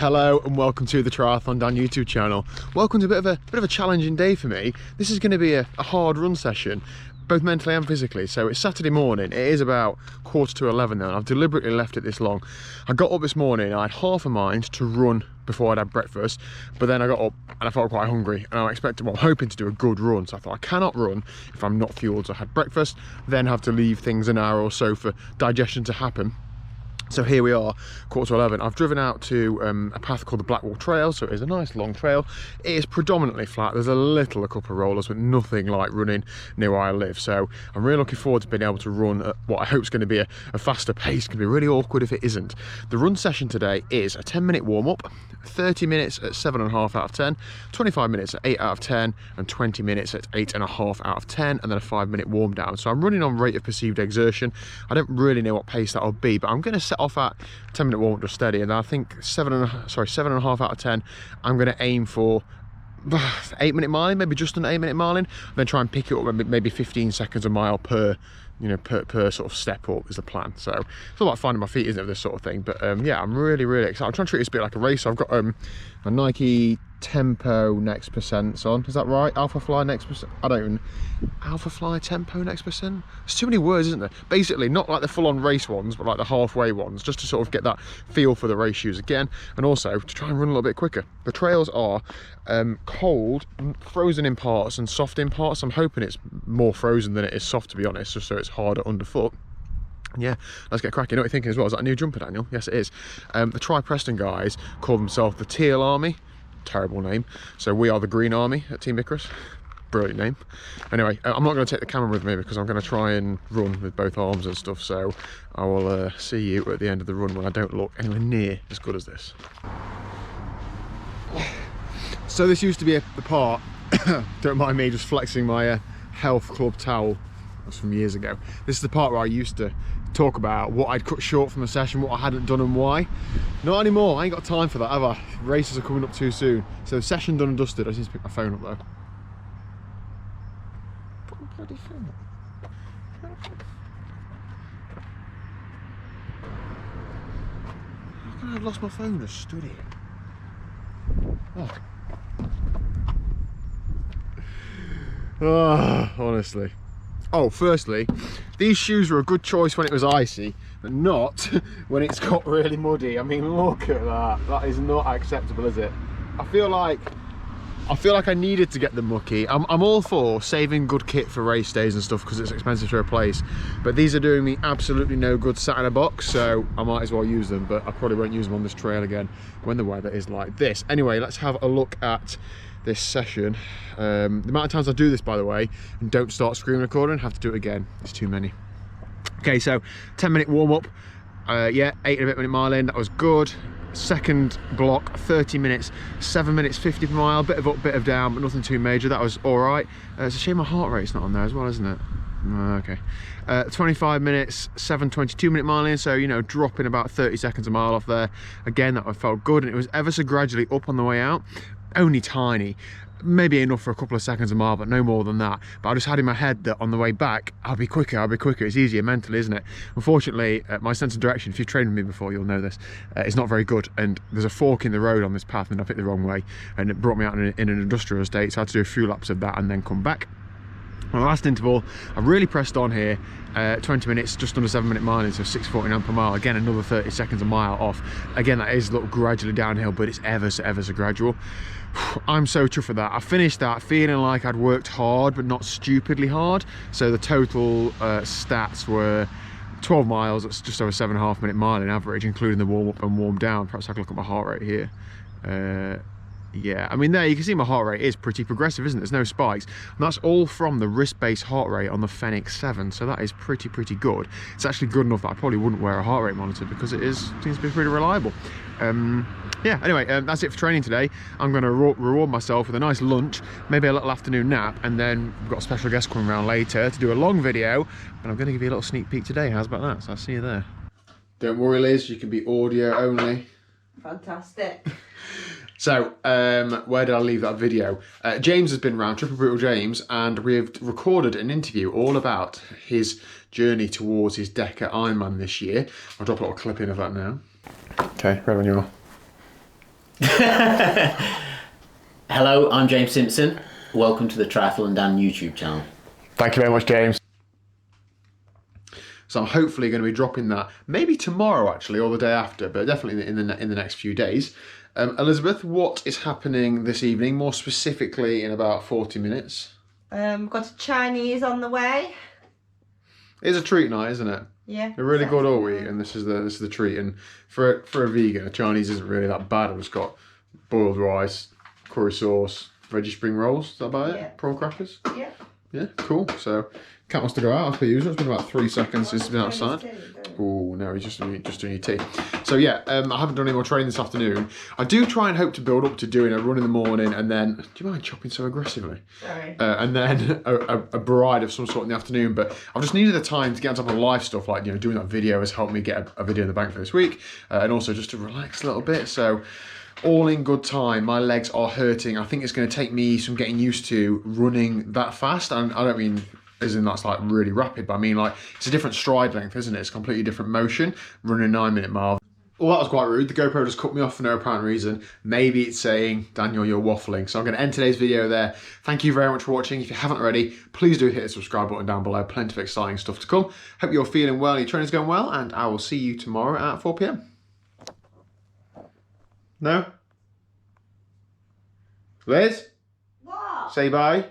Hello and welcome to the TriathlonDan YouTube channel. Welcome to a bit of a challenging day for me. This is going to be a hard run session, both mentally and physically. So it's Saturday morning. It is about 11:15 now, and I've deliberately left it this long. I got up this morning, I had half a mind to run before I'd had breakfast, but then I got up and I felt quite hungry, and I'm hoping to do a good run. So I thought I cannot run if I'm not fueled. So I had breakfast, then have to leave things an hour or so for digestion to happen. So here we are, 11:15. I've driven out to a path called the Blackwall Trail, so it is a nice long trail. It is predominantly flat. There's a couple of rollers, but nothing like running near where I live. So I'm really looking forward to being able to run at what I hope is going to be a faster pace. It's going to be really awkward if it isn't. The run session today is a 10-minute warm-up, 30 minutes at 7.5 out of 10, 25 minutes at 8 out of 10, and 20 minutes at 8.5 out of 10, and then a 5-minute warm down. So I'm running on rate of perceived exertion. I don't really know what pace that'll be, but I'm going to set off at 10-minute warm-up just steady, and I think 7.5 out of 10. I'm going to aim for 8-minute miling, maybe just an 8-minute miling, then try and pick it up maybe 15 seconds a mile per sort of step up is the plan. So it's all about finding my feet, isn't it, with this sort of thing? But yeah, I'm really excited. I'm trying to treat this a bit like a race. So I've got a Nike Tempo Next Percents on. Is that right? Alpha Fly Next Percent? I don't even... Alpha Fly Tempo Next Percent? There's too many words, isn't there? Basically, not like the full-on race ones, but like the halfway ones, just to sort of get that feel for the race shoes again, and also to try and run a little bit quicker. The trails are cold, frozen in parts and soft in parts. I'm hoping it's more frozen than it is soft, to be honest, just so it's harder underfoot. Yeah, let's get cracking. You know what you're thinking as well? Is that a new jumper, Daniel? Yes, it is. The Tri-Preston guys call themselves the Teal Army. Terrible name. So we are the Green Army at Team Icarus. Brilliant name. Anyway, I'm not going to take the camera with me because I'm going to try and run with both arms and stuff. So I will see you at the end of the run when I don't look anywhere near as good as this. So this used to be the part, don't mind me just flexing my health club towel. That's from years ago. This is the part where I used to talk about what I'd cut short from the session, what I hadn't done and why. Not anymore. I ain't got time for that, have I? Races are coming up too soon. So session done and dusted. I just need to pick my phone up though. Put my bloody phone up. How can I have lost my phone? I stood here. Oh, honestly. Oh, firstly, these shoes were a good choice when it was icy, but not when it's got really muddy. I mean, look at that. That is not acceptable, is it? I feel like I needed to get them mucky. I'm all for saving good kit for race days and stuff because it's expensive to replace, but these are doing me absolutely no good sat in a box, so I might as well use them, but I probably won't use them on this trail again when the weather is like this. Anyway, let's have a look at this session. The amount of times I do this, by the way, and don't start screen recording, have to do it again. It's too many. Okay, so 10-minute warm-up. Yeah, 8.5-minute mile in, that was good. Second block, 30 minutes, 7 minutes 50 per mile, bit of up, bit of down, but nothing too major. That was all right. It's a shame my heart rate's not on there as well, isn't it? Okay. 25 minutes, 7:22-minute mile in, so, you know, dropping about 30 seconds a mile off there. Again, that felt good, and it was ever so gradually up on the way out. Only tiny, maybe enough for a couple of seconds a mile, but no more than that. But I just had in my head that on the way back, I'll be quicker. It's easier mentally, isn't it? Unfortunately, my sense of direction, if you've trained with me before, you'll know this, is not very good. And there's a fork in the road on this path, and I picked the wrong way, and it brought me out in an industrial estate, so I had to do a few laps of that and then come back. On the last interval, I really pressed on here, 20 minutes, just under 7-minute miling, so 6:49 per mile. Again, another 30 seconds a mile off. Again, that is a little gradually downhill, but it's ever so gradual. I'm so chuffed for that. I finished that feeling like I'd worked hard, but not stupidly hard. So the total stats were 12 miles, that's just over 7.5-minute mile in average, including the warm up and warm down. Perhaps I can look at my heart rate here. Yeah, I mean, there you can see my heart rate is pretty progressive, isn't it? There's no spikes, and that's all from the wrist-based heart rate on the Fenix 7, so that is pretty good. It's actually good enough that I probably wouldn't wear a heart rate monitor because seems to be pretty reliable. Yeah, anyway, that's it for training today. I'm going to reward myself with a nice lunch, maybe a little afternoon nap, and then we've got a special guest coming around later to do a long video, and I'm going to give you a little sneak peek today. How's about that? So I'll see you there. Don't worry, Liz, you can be audio only. Fantastic. So, where did I leave that video? James has been around, Triple Brutal James, and we've recorded an interview all about his journey towards his Deca Ironman this year. I'll drop a little clip in of that now. Okay, ready when you are. Hello, I'm James Simpson. Welcome to the TriathlonDan YouTube channel. Thank you very much, James. So I'm hopefully going to be dropping that maybe tomorrow actually, or the day after, but definitely in the next few days. Elizabeth, what is happening this evening, more specifically in about 40 minutes? Got a Chinese on the way. It's a treat night, isn't it? Yeah. They're really good all week, and this is the treat. And for a vegan, a Chinese isn't really that bad. I've just got boiled rice, curry sauce, veggie spring rolls. Is that about it? Prawn crackers. Yeah. Yeah, cool. So cat wants to go out as per usual. It's been about 3 seconds since he's been outside. Oh no, he's just doing your tea. So yeah, I haven't done any more training this afternoon. I do try and hope to build up to doing a run in the morning, and then do you mind chopping so aggressively? Sorry. And then a bride of some sort in the afternoon. But I've just needed the time to get on top of live stuff, like doing that video has helped me get a video in the bank for this week, and also just to relax a little bit. So all in good time. My legs are hurting. I think it's going to take me some getting used to running that fast, and I don't mean as in that's like really rapid, but I mean like it's a different stride length, isn't it? It's a completely different motion, running a 9-minute mile. Well, that was quite rude. The GoPro just cut me off for no apparent reason. Maybe it's saying, Daniel, you're waffling. So I'm going to end today's video there. Thank you very much for watching. If you haven't already, please do hit the subscribe button down below. Plenty of exciting stuff to come. Hope you're feeling well, your training's going well, and I will see you tomorrow at 4 p.m. No? Liz? What? Say bye.